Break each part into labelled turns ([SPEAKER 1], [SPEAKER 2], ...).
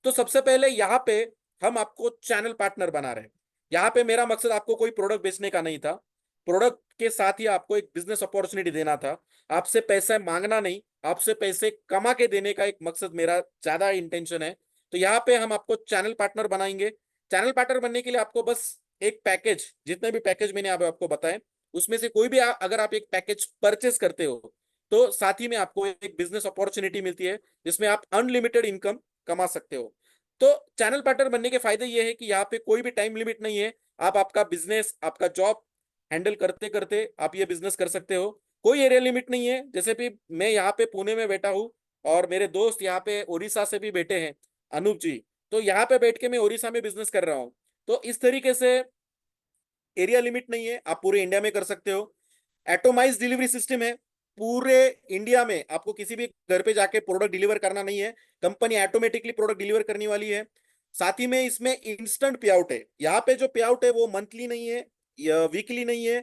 [SPEAKER 1] तो सबसे पहले यहाँ पे हम आपको चैनल पार्टनर बना रहे हैं। यहाँ पे मेरा मकसद आपको कोई प्रोडक्ट बेचने का नहीं था, प्रोडक्ट के साथ ही आपको एक बिजनेस अपॉर्चुनिटी देना था। आपसे पैसे मांगना नहीं, आपसे पैसे कमा के देने का एक मकसद मेरा ज्यादा इंटेंशन है। तो यहाँ पे हम आपको चैनल पार्टनर बनाएंगे। चैनल पार्टनर बनने के लिए आपको बस एक पैकेज, जितने भी पैकेज मैंने आप आपको बताए उसमें से कोई भी अगर आप एक पैकेज परचेस करते हो तो साथ ही में आपको एक बिजनेस अपॉर्चुनिटी मिलती है जिसमें आप अनलिमिटेड इनकम कमा सकते हो। तो चैनल पार्टनर बनने के फायदे ये है कि यहाँ पे कोई भी टाइम लिमिट नहीं है। आप आपका बिजनेस, आपका जॉब हैंडल करते करते आप ये बिजनेस कर सकते हो। कोई एरिया लिमिट नहीं है। जैसे भी मैं यहाँ पे पुणे में बैठा हूँ और मेरे दोस्त यहाँ पे उड़ीसा से भी बैठे हैं, अनूप जी। तो यहाँ पे बैठ के मैं उड़ीसा में बिजनेस कर रहा हूँ। तो इस तरीके से एरिया लिमिट नहीं है, आप पूरे इंडिया में कर सकते हो। एटोमाइज डिलीवरी सिस्टम है। पूरे इंडिया में आपको किसी भी घर पे जाके प्रोडक्ट डिलीवर करना नहीं है, कंपनी ऑटोमेटिकली प्रोडक्ट डिलीवर करने वाली है। साथ ही में इसमें इंस्टेंट पे आउट है। यहाँ पे जो पे आउट है वो मंथली नहीं है, वीकली नहीं है,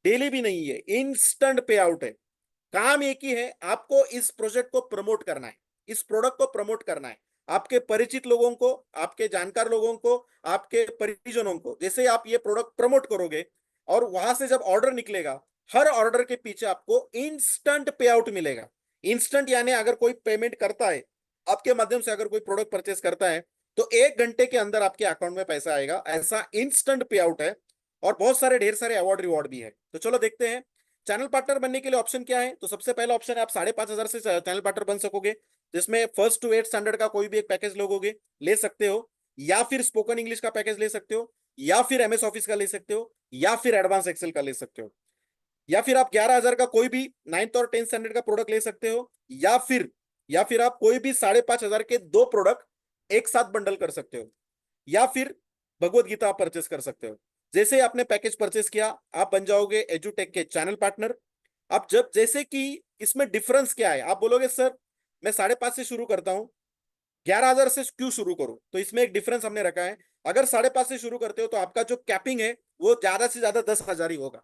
[SPEAKER 1] डेली भी नहीं है, इंस्टेंट पे आउट है। काम एक ही है, आपको इस प्रोजेक्ट को प्रमोट करना है, इस प्रोडक्ट को प्रमोट करना है। आपके परिचित लोगों को, आपके जानकार लोगों को, आपके परिजनों को, जैसे आप ये प्रोडक्ट प्रमोट करोगे और वहां से जब ऑर्डर निकलेगा, हर ऑर्डर के पीछे आपको इंस्टेंट पे आउट मिलेगा। इंस्टेंट यानी अगर कोई पेमेंट करता है आपके माध्यम से, अगर कोई प्रोडक्ट परचेस करता है तो 1 घंटे के अंदर आपके अकाउंट में पैसा आएगा, ऐसा इंस्टेंट पे आउट है। और बहुत सारे ढेर सारे अवार्ड रिवॉर्ड भी है। तो चलो देखते हैं चैनल पार्टनर बनने के लिए ऑप्शन क्या है। तो सबसे पहला ऑप्शन है आप 5,500 से चैनल पार्टनर बन सकोगे, जिसमें फर्स्ट टू 8 स्टैंडर्ड का कोई भी एक पैकेज लोगोगे, ले सकते हो, या फिर स्पोकन इंग्लिश का पैकेज ले सकते हो, या फिर एमएस ऑफिस का ले सकते हो, या फिर एडवांस एक्सेल का ले सकते हो, या फिर आप 11,000 का कोई भी 9th और 10th स्टैंडर्ड का प्रोडक्ट ले सकते हो, या फिर आप कोई भी 5,500 के दो प्रोडक्ट एक साथ बंडल कर सकते हो, या फिर भगवत गीता आप परचेस कर सकते हो। जैसे ही आपने पैकेज परचेस किया, आप बन जाओगे एजुटेक के चैनल पार्टनर। अब जब जैसे कि इसमें डिफरेंस क्या है, आप बोलोगे सर मैं 5,500 से शुरू करता हूं, 11,000 से क्यों शुरू करूं। तो इसमें एक डिफरेंस हमने रखा है। अगर 5,500 से शुरू करते हो तो आपका जो कैपिंग है वो ज्यादा से ज्यादा 10,000 ही होगा।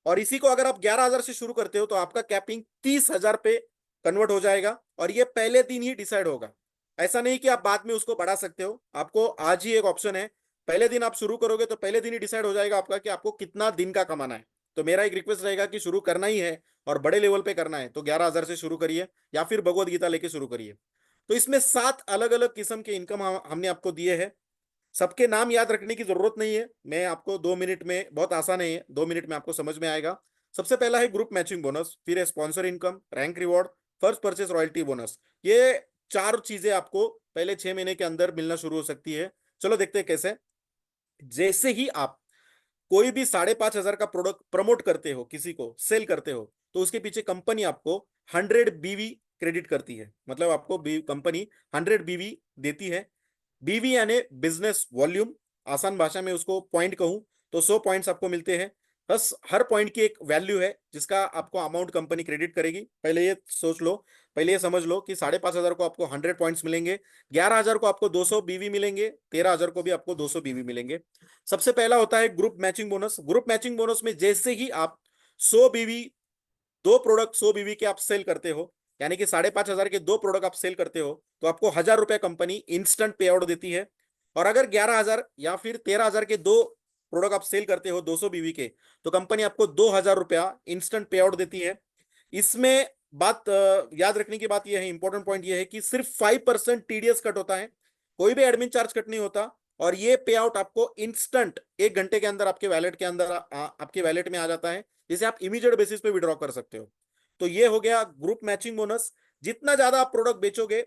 [SPEAKER 1] और इसी को अगर आप 11,000 से शुरू करते हो तो आपका कैपिंग 30,000 पे कन्वर्ट हो जाएगा, और ये पहले दिन ही डिसाइड होगा। ऐसा नहीं कि आप बाद में उसको बढ़ा सकते हो, आपको आज ही एक ऑप्शन है। पहले दिन आप शुरू करोगे तो पहले दिन ही डिसाइड हो जाएगा आपका कि आपको कितना दिन का कमाना है। तो मेरा एक रिक्वेस्ट रहेगा कि शुरू करना ही है और बड़े लेवल पे करना है तो 11,000 से शुरू करिए, या फिर भगवत गीता लेके शुरू करिए। तो इसमें 7 अलग अलग किस्म के इनकम हमने आपको दिए हैं। सबके नाम याद रखने की जरूरत नहीं है, मैं आपको 2 मिनट में, बहुत आसान है, 2 मिनट में आपको समझ में आएगा। सबसे पहला है ग्रुप मैचिंग बोनस, फिर है sponsor income, rank reward, first purchase royalty bonus. ये चार चीजें आपको पहले 6 महीने के अंदर मिलना शुरू हो सकती है। चलो देखते हैं कैसे। जैसे ही आप कोई भी 5,500 का प्रोडक्ट प्रमोट करते हो, किसी को सेल करते हो, तो उसके पीछे कंपनी आपको 100 BV क्रेडिट करती है। मतलब आपको कंपनी 100 BV देती है। बीवी यानी बिजनेस वॉल्यूम, आसान भाषा में उसको पॉइंट कहूं तो 100 पॉइंट्स आपको मिलते हैं। बस हर पॉइंट की एक वैल्यू है जिसका आपको अमाउंट कंपनी क्रेडिट करेगी। पहले ये सोच लो, पहले ये समझ लो कि 5,500 को आपको 100 पॉइंट्स मिलेंगे, 11,000 को आपको 200 BV मिलेंगे, 13,000 को भी आपको 200 BV मिलेंगे। सबसे पहला होता है group matching bonus. Group matching bonus में जैसे ही आप 100 BV, दो प्रोडक्ट 100 BV के आप सेल करते हो, यानी कि 5,500 के दो प्रोडक्ट आप सेल करते हो, तो आपको 1,000 रुपए कंपनी इंस्टेंट पे आउट देती है। और अगर 11,000 या फिर 13,000 के दो प्रोडक्ट आप सेल करते हो 200 BV के, तो कंपनी आपको 2,000 रुपया इंस्टेंट पे आउट देती है। इसमें बात याद रखने की बात यह है, इंपॉर्टेंट पॉइंट यह है कि सिर्फ 5% टीडीएस कट होता है, कोई भी एडमिन चार्ज कट नहीं होता। और ये पे आउट आपको इंस्टेंट 1 घंटे के अंदर आपके वैलेट के अंदर आपके वैलेट में आ जाता है, जिसे आप इमीडिएट बेसिस पे विड्रॉ कर सकते हो। तो ये हो गया ग्रुप मैचिंग बोनस। जितना ज्यादा आप प्रोडक्ट बेचोगे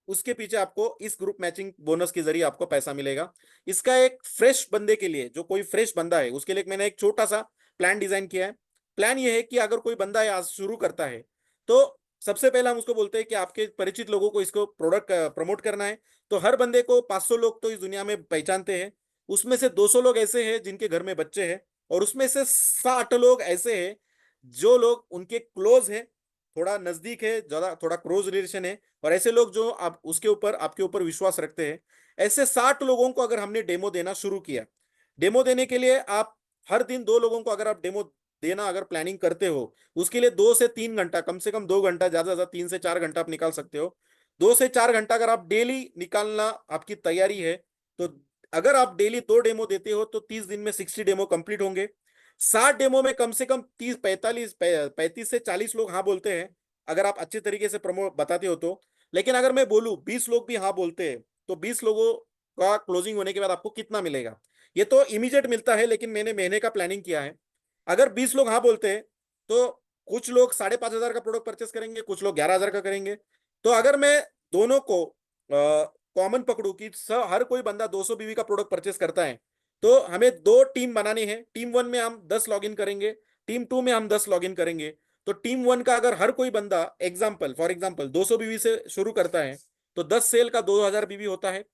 [SPEAKER 1] उसके पीछे आपको इस ग्रुप मैचिंग बोनस के जरिए आपको पैसा मिलेगा। इसका एक फ्रेश बंदे के लिए, जो कोई फ्रेश बंदा है उसके लिए मैंने एक छोटा सा प्लान डिजाइन किया है। प्लान ये है कि अगर कोई बंदा आज शुरू करता है तो सबसे पहले हम उसको बोलते हैं कि आपके परिचित लोगों को इसको प्रोडक्ट प्रमोट करना है। तो हर बंदे को 500 लोग तो इस दुनिया में पहचानते हैं, उसमें से 200 लोग ऐसे हैं जिनके घर में बच्चे हैं, और उसमें से 60 लोग ऐसे हैं जो लोग उनके क्लोज है, थोड़ा नजदीक है, ज्यादा थोड़ा क्लोज रिलेशन है, और ऐसे लोग जो आप उसके ऊपर, आपके ऊपर विश्वास रखते हैं। ऐसे 60 लोगों को अगर हमने डेमो देना शुरू किया, डेमो देने के लिए आप हर दिन 2 लोगों को अगर आप डेमो देना अगर प्लानिंग करते हो, उसके लिए 2 से 3 घंटा, कम से कम 2 घंटा, ज्यादा से ज्यादा 3 से 4 घंटा आप निकाल सकते हो। 2 से 4 घंटा अगर आप डेली निकालना आपकी तैयारी है, तो अगर आप डेली 2 डेमो देते हो तो 30 दिन में 60 डेमो कंप्लीट होंगे। 60 डेमो में कम से कम 35 से 40 लोग हाँ बोलते हैं, अगर आप अच्छे तरीके से प्रमो बताते हो तो। लेकिन अगर मैं बोलूं 20 लोग भी हाँ बोलते हैं, तो 20 लोगों का क्लोजिंग होने के बाद आपको कितना मिलेगा? ये तो इमीडिएट मिलता है, लेकिन मैंने महीने का प्लानिंग किया है। अगर 20 लोग हाँ बोलते हैं, तो कुछ लोग 5,500 का प्रोडक्ट परचेस करेंगे, कुछ लोग 11,000 का करेंगे। तो अगर मैं दोनों को कॉमन पकड़ू कि हर कोई बंदा 200 बीवी का प्रोडक्ट परचेस करता है, तो हमें 2 टीम बनानी है। टीम 1 में हम 10 लॉग इन करेंगे, टीम 2 में हम 10 लॉग इन करेंगे। तो टीम 1 का अगर हर कोई बंदा फॉर एग्जाम्पल 200 बीवी से शुरू करता है, तो 10 सेल का 2,000 बीवी होता है।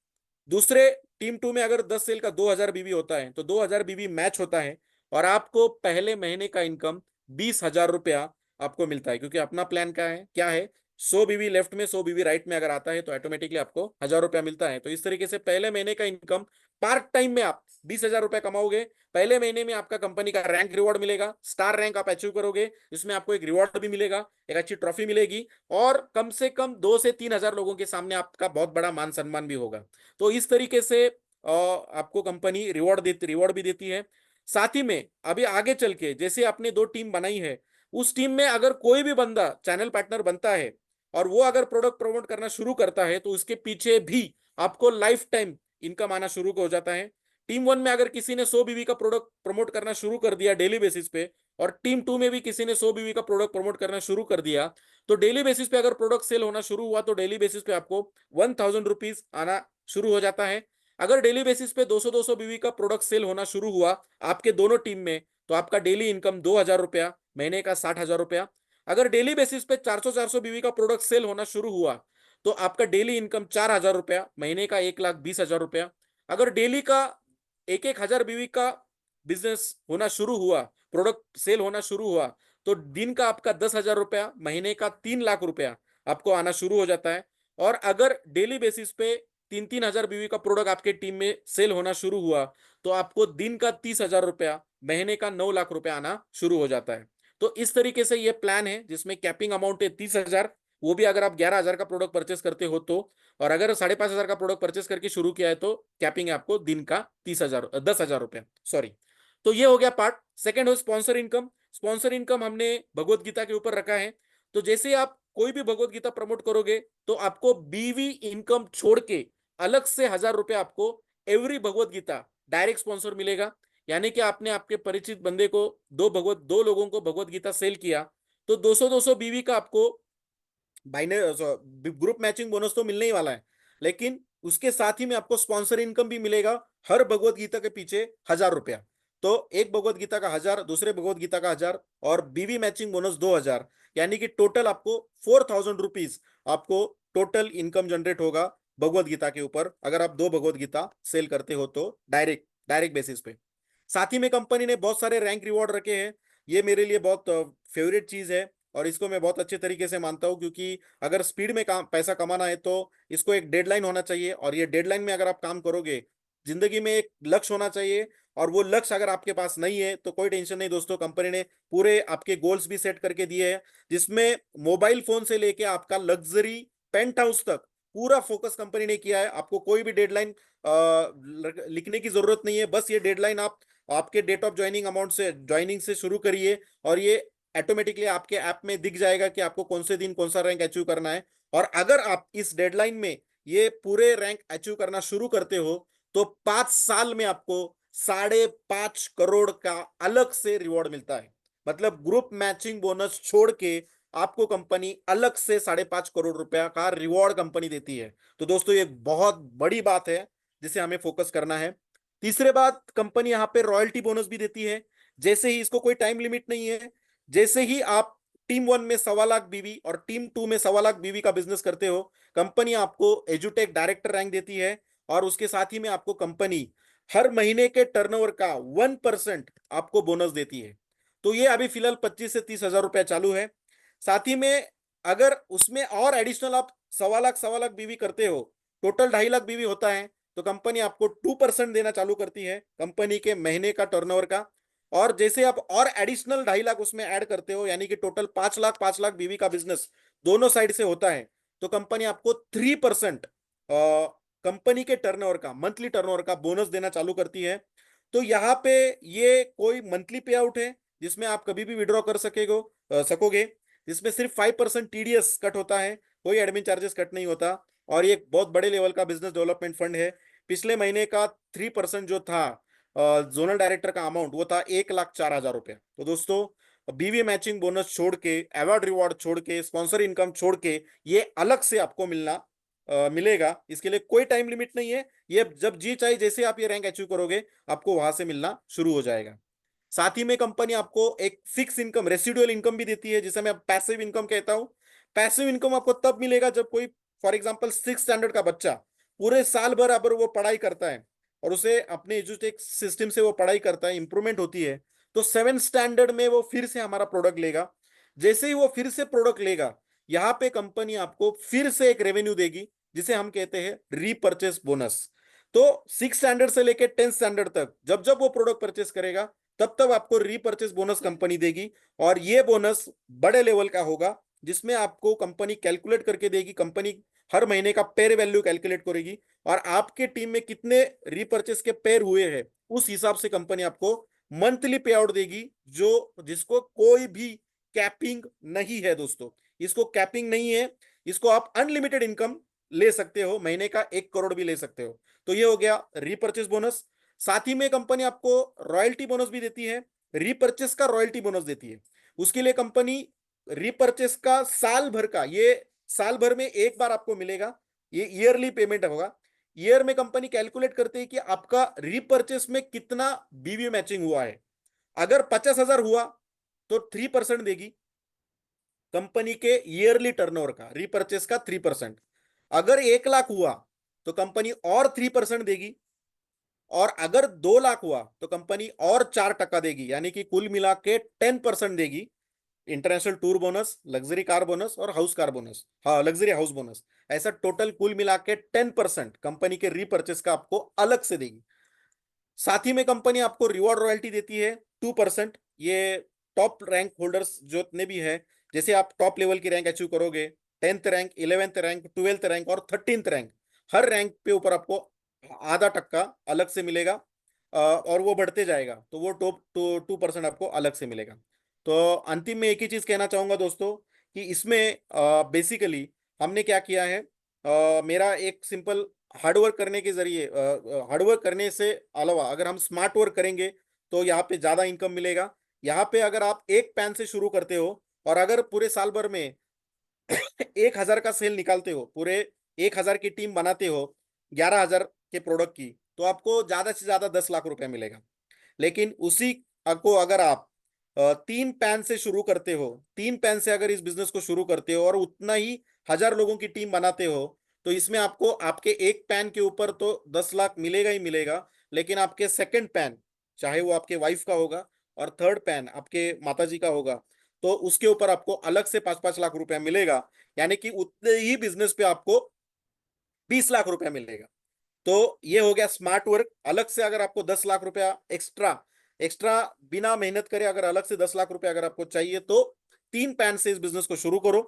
[SPEAKER 1] दूसरे टीम 2 में अगर 10 सेल का 2,000 बीवी होता है, तो 2,000 बीवी मैच होता है, और आपको पहले महीने का इनकम 20,000 रुपया आपको मिलता है। क्योंकि अपना प्लान क्या है 100 बीवी लेफ्ट में 100 बीवी राइट में अगर आता है, तो ऑटोमेटिकली आपको 1,000 रुपया मिलता है। तो इस तरीके से पहले महीने का इनकम पार्ट टाइम में आप 20,000 रुपया कमाओगे। पहले महीने में आपका कंपनी का रैंक रिवॉर्ड मिलेगा, स्टार रैंक आप अचीव करोगे, इसमें आपको एक रिवॉर्ड भी मिलेगा, एक अच्छी ट्रॉफी मिलेगी, और कम से कम 2 से 3 हजार लोगों के सामने आपका बहुत बड़ा मान सम्मान भी होगा। तो इस तरीके से आपको कंपनी रिवॉर्ड भी देती है। साथ ही में अभी आगे चल के जैसे आपने 2 टीम बनाई है, उस टीम में अगर कोई भी बंदा चैनल पार्टनर बनता है और वो अगर प्रोडक्ट प्रमोट करना शुरू करता है, तो उसके पीछे भी आपको लाइफ टाइम इनकम आना शुरू हो जाता है। टीम 1 में अगर किसी ने 100 बीवी का प्रोडक्ट प्रमोट करना शुरू कर दिया डेली बेसिस पे, और टीम 2 में भी किसी ने 100 बीवी का प्रोडक्ट प्रमोट करना शुरू कर दिया, तो डेली बेसिस पे अगर प्रोडक्ट सेल होना शुरू हुआ, तो डेली बेसिस पे आपको 1,000 रुपीज आना शुरू हो जाता है। अगर डेली बेसिस पे 200-200 बीवी का प्रोडक्ट सेल होना शुरू हुआ आपके दोनों टीम में, तो आपका डेली इनकम 2,000 रुपया, महीने का 60,000 रुपया। अगर डेली बेसिस पे 400-400 बीवी का प्रोडक्ट सेल होना शुरू हुआ, तो आपका डेली इनकम 4,000 रुपया, महीने का 1,20,000 रुपया। अगर डेली का 1,100 बीवी का बिजनेस होना शुरू हुआ, प्रोडक्ट सेल होना शुरू हुआ, तो दिन का आपका 10,000 रुपया, महीने का 3 लाख रुपया आपको आना शुरू हो जाता है। और अगर डेली बेसिस पे 3-3 हजार बीवी का प्रोडक्ट आपके टीम में सेल होना शुरू हुआ, तो आपको दिन का 30,000 रुपया, महीने का 9 लाख रुपया आना शुरू हो जाता है। तो इस तरीके से ये प्लान है, जिसमें कैपिंग अमाउंट है 30,000, वो भी अगर आप 11,000 का प्रोडक्ट परचेस करते हो तो। और अगर 5,500 का प्रोडक्ट परचेस करके शुरू किया है, तो कैपिंग है आपको दिन का 10,000 रुपया, सॉरी। तो ये हो गया पार्ट। सेकेंड हो स्पॉन्सर इनकम। स्पॉन्सर इनकम हमने भगवत गीता के ऊपर रखा है। तो जैसे आप कोई भी भगवत गीता प्रमोट करोगे, तो आपको बीवी इनकम छोड़ के अलग से 1,000 रुपया आपको every Bhagavad Gita direct sponsor मिलेगा। यानी कि आपने आपके परिचित बंदे को 2 लोगों को भगवत गीता सेल किया, तो 200-200 बीवी का आपको बाइनर ग्रुप मैचिंग बोनस तो मिलने ही वाला है, लेकिन उसके साथ ही में आपको स्पॉन्सर इनकम भी मिलेगा। हर भगवत गीता के पीछे 1,000 रुपया। तो एक भगवत गीता का 1,000, दूसरे भगवत गीता का 1,000, और बीवी मैचिंग बोनस 2,000, यानी कि टोटल आपको 4,000 रुपीज आपको टोटल इनकम जनरेट होगा भगवत गीता के ऊपर, अगर आप 2 भगवत गीता सेल करते हो तो डायरेक्ट डायरेक्ट बेसिस पे। साथ ही में कंपनी ने बहुत सारे रैंक रिवॉर्ड रखे हैं। ये मेरे लिए बहुत फेवरेट चीज है, और इसको मैं बहुत अच्छे तरीके से मानता हूं, क्योंकि अगर स्पीड में पैसा कमाना है, तो इसको एक डेडलाइन होना चाहिए, और ये डेडलाइन में अगर आप काम करोगे, जिंदगी में एक लक्ष्य होना चाहिए। और वो लक्ष्य अगर आपके पास नहीं है, तो कोई टेंशन नहीं दोस्तों, कंपनी ने पूरे आपके गोल्स भी सेट करके दिए हैं, जिसमें मोबाइल फोन से लेके आपका लग्जरी पेंट हाउस तक पूरा फोकस कंपनी ने किया है। आपको कोई भी डेडलाइन लिखने की जरूरत नहीं है। बस ये डेडलाइन आप आपके डेट ऑफ ज्वाइनिंग से शुरू करिए, और ये ऑटोमेटिकली आपके ऐप में दिख जाएगा कि आपको कौन से दिन कौन सा रैंक अचीव करना है। और अगर आप इस डेडलाइन में ये पूरे रैंक अचीव करना शुरू करते हो, तो 5 साल में आपको 5.5 करोड़ का अलग से रिवॉर्ड मिलता है। मतलब ग्रुप मैचिंग बोनस छोड़ के आपको कंपनी अलग से 5.5 करोड़ रुपया का रिवॉर्ड कंपनी देती है। तो दोस्तों ये बहुत बड़ी बात है, जिसे हमें फोकस करना है। तीसरे बात, कंपनी यहाँ पे रॉयल्टी बोनस भी देती है। जैसे ही, इसको कोई टाइम लिमिट नहीं है, जैसे ही आप टीम 1 में 1,15,00,000 बीवी और टीम 2 में 1,15,00,000 बीवी का बिजनेस करते हो, कंपनी आपको एजुटेक डायरेक्टर रैंक देती है। और उसके साथ ही में आपको कंपनी हर महीने के टर्नओवर का 1% आपको बोनस देती है। तो ये अभी फिलहाल 25 से 30 हजार रुपया चालू है। साथ ही में अगर उसमें और एडिशनल आप 1,15,00,000 बीवी करते हो, टोटल 2.5 लाख बीवी होता है, तो कंपनी आपको 2% देना चालू करती है कंपनी के महीने का टर्नओवर का। और जैसे आप और एडिशनल 2.5 लाख उसमें ऐड करते हो, यानी कि टोटल 5 लाख 5 लाख बीवी का बिजनेस दोनों साइड से होता है, तो कंपनी आपको 3% कंपनी के टर्नओवर का, मंथली टर्नओवर का बोनस देना चालू करती है। तो यहाँ पे ये कोई मंथली पे आउट है जिसमें आप कभी भी विड्रॉ कर सकोगे, जिसमें सिर्फ 5% टीडीएस कट होता है, कोई एडमिन चार्जेस कट नहीं होता। और ये एक बहुत बड़े लेवल का बिजनेस डेवलपमेंट फंड है। पिछले महीने का 3% जो था जोनल डायरेक्टर का अमाउंट, वो था 1,04,000 रुपया। तो दोस्तों, बीवी मैचिंग बोनस छोड़ के, अवार्ड रिवॉर्ड छोड़ के, स्पॉन्सर इनकम छोड़ के, ये अलग से आपको मिलेगा। इसके लिए कोई टाइम लिमिट नहीं है, ये जब जी चाहे जैसे आप ये रैंक अचीव करोगे आपको वहां से मिलना शुरू हो जाएगा। साथ ही में कंपनी आपको एक फिक्स इनकम, रेसिडुअल इनकम भी देती है, जिसे मैं पैसिव इनकम कहता हूं। पैसिव इनकम आपको तब मिलेगा जब कोई, फॉर एग्जांपल 6 स्टैंडर्ड का बच्चा पूरे साल भर अगर वो पढ़ाई करता है और उसे अपने एजुकेशन सिस्टम से वो पढ़ाई करता है, इंप्रूवमेंट होती है, तो 7 स्टैंडर्ड में वो फिर से हमारा प्रोडक्ट लेगा। जैसे ही वो फिर से प्रोडक्ट लेगा, यहाँ पे कंपनी आपको फिर से एक रेवेन्यू देगी, जिसे हम कहते हैं रीपर्चेस बोनस। तो 6 स्टैंडर्ड से लेकर 10 स्टैंडर्ड तक जब जब वो प्रोडक्ट परचेस करेगा, तब तब आपको रीपर्चेस बोनस कंपनी देगी। और ये बोनस बड़े लेवल का होगा, जिसमें आपको कंपनी कैलकुलेट करके देगी। कंपनी हर महीने का पेयर वैल्यू कैलकुलेट करेगी और आपके टीम में कितने रीपर्चेस के पेयर हुए हैं उस हिसाब से कंपनी आपको मंथली पे आउट देगी, जो जिसको कोई भी कैपिंग नहीं है दोस्तों। इसको कैपिंग नहीं है, इसको आप अनलिमिटेड इनकम ले सकते हो, महीने का 1 करोड़ भी ले सकते हो। तो ये हो गया रीपर्चेस बोनस। साथ ही में कंपनी आपको रॉयल्टी बोनस भी देती है, रीपर्चेस का रॉयल्टी बोनस देती है। उसके लिए कंपनी रीपर्चेस का साल भर का, ये साल भर में एक बार आपको मिलेगा, ये ईयरली पेमेंट होगा। ईयर में कंपनी कैलकुलेट करती है कि आपका रीपर्चेस में कितना बीवी मैचिंग हुआ है। अगर 50,000 हुआ तो 3% देगी कंपनी के ईयरली टर्नओवर का, रीपर्चेस का 3%। अगर 1 लाख हुआ तो कंपनी और 3% देगी, और अगर 2 लाख हुआ तो कंपनी और 4% देगी, यानी कि कुल मिला के 10% देगी। International tour bonus, luxury car bonus और हाउस कार बोनस, हाँ लग्जरी हाउस बोनस, ऐसा टोटल कुल मिला के 10% कंपनी के रीपर्चेस का आपको अलग से देगी। साथ ही में कंपनी आपको रिवॉर्ड रॉयल्टी देती है 2%। ये टॉप रैंक होल्डर्स जितने भी है, जैसे आप टॉप लेवल की रैंक अचीव करोगे, 10th rank, 11th rank, 12th rank और 13th रैंक, हर रैंक पे ऊपर आपको आधा टक्का अलग से मिलेगा, और वो बढ़ते जाएगा, तो वो टॉप 2% आपको अलग से मिलेगा। तो अंतिम में एक ही चीज कहना चाहूंगा दोस्तों, कि इसमें बेसिकली हमने क्या किया है, मेरा एक सिंपल हार्डवर्क करने के जरिए, हार्डवर्क करने से अलावा अगर हम स्मार्ट वर्क करेंगे तो यहाँ पे ज्यादा इनकम मिलेगा। यहाँ पे अगर आप एक पैन से शुरू करते हो और अगर पूरे साल भर में 1,000 का सेल निकालते हो, पूरे 1,000 की टीम बनाते हो 11,000 के प्रोडक्ट की, तो आपको ज्यादा से ज्यादा 10 लाख रुपया मिलेगा। लेकिन उसी को अगर आप 3 पैन से शुरू करते हो, 3 पैन से अगर इस बिजनेस को शुरू करते हो और उतना ही 1,000 लोगों की टीम बनाते हो, तो इसमें आपको आपके एक पैन के ऊपर तो 10 लाख मिलेगा ही मिलेगा, लेकिन आपके सेकंड पैन, चाहे वो आपके वाइफ का होगा, और थर्ड पैन आपके माताजी का होगा, तो उसके ऊपर आपको अलग से 5-5 लाख रुपया मिलेगा। यानी कि उतने ही बिजनेस पे आपको 20 लाख रुपया मिलेगा। तो ये हो गया स्मार्ट वर्क। अलग से अगर आपको 10 लाख रुपया एक्स्ट्रा एक्स्ट्रा बिना मेहनत करे अगर अलग से 10 लाख रुपया अगर आपको चाहिए, तो 3 पैन से इस बिजनेस को शुरू करो।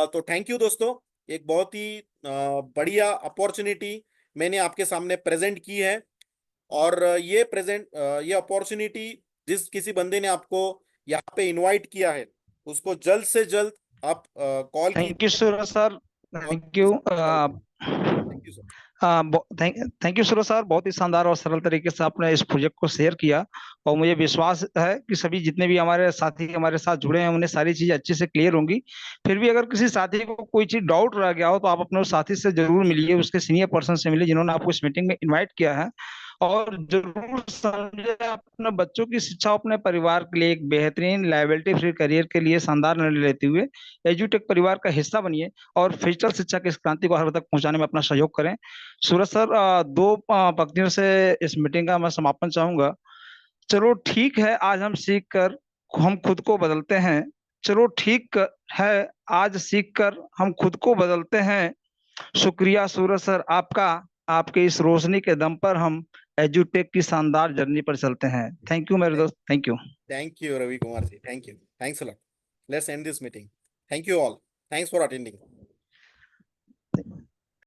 [SPEAKER 1] तो थैंक यू दोस्तों, एक बहुत ही बढ़िया अपॉर्चुनिटी मैंने आपके सामने प्रेजेंट की है। और ये अपॉर्चुनिटी जिस किसी बंदे ने आपको यहाँ पे इनवाइट किया है, उसको जल्द से जल्द आप कॉल
[SPEAKER 2] थैंक यू
[SPEAKER 1] कीजिए
[SPEAKER 2] सूरज सर,
[SPEAKER 1] और
[SPEAKER 2] thank you.
[SPEAKER 1] Thank you sir.
[SPEAKER 2] Thank you Suraj sir, बहुत ही शानदार और सरल तरीके से आपने इस प्रोजेक्ट को शेयर किया। और मुझे विश्वास है कि सभी जितने भी हमारे साथी हमारे साथ जुड़े हैं उन्हें सारी चीजें अच्छे से क्लियर होंगी। फिर भी अगर किसी साथी को कोई चीज डाउट रह गया हो तो आप अपने उस साथी से जरूर मिलिए, उसके सीनियर पर्सन से मिलिए जिन्होंने आपको इस मीटिंग में इन्वाइट किया है। और जरूर समझे अपने बच्चों की शिक्षा, अपने परिवार के लिए एक बेहतरीन लाइबिलिटी फ्री करियर के लिए शानदार निर्णय लेते हुए एजुटेक परिवार का हिस्सा बनिए और डिजिटल शिक्षा की इस क्रांति को हर तक पहुंचाने में अपना सहयोग करें। सूरज सर, दो पंक्तियों से इस मीटिंग का मैं समापन चाहूंगा। चलो ठीक है, आज हम सीख कर हम खुद को बदलते हैं। चलो है, आज सीख कर हम खुद को बदलते हैं। शुक्रिया सूरज सर आपका, आपके इस रोशनी के दम पर हम एजुटेक की शानदार जर्नी पर चलते हैं। थैंक यू मेरे दोस्त, thank you.
[SPEAKER 1] Thank you Ravi Kumar ji, thank you, thanks a lot. Let's end this meeting. Thank you all, thanks for attending.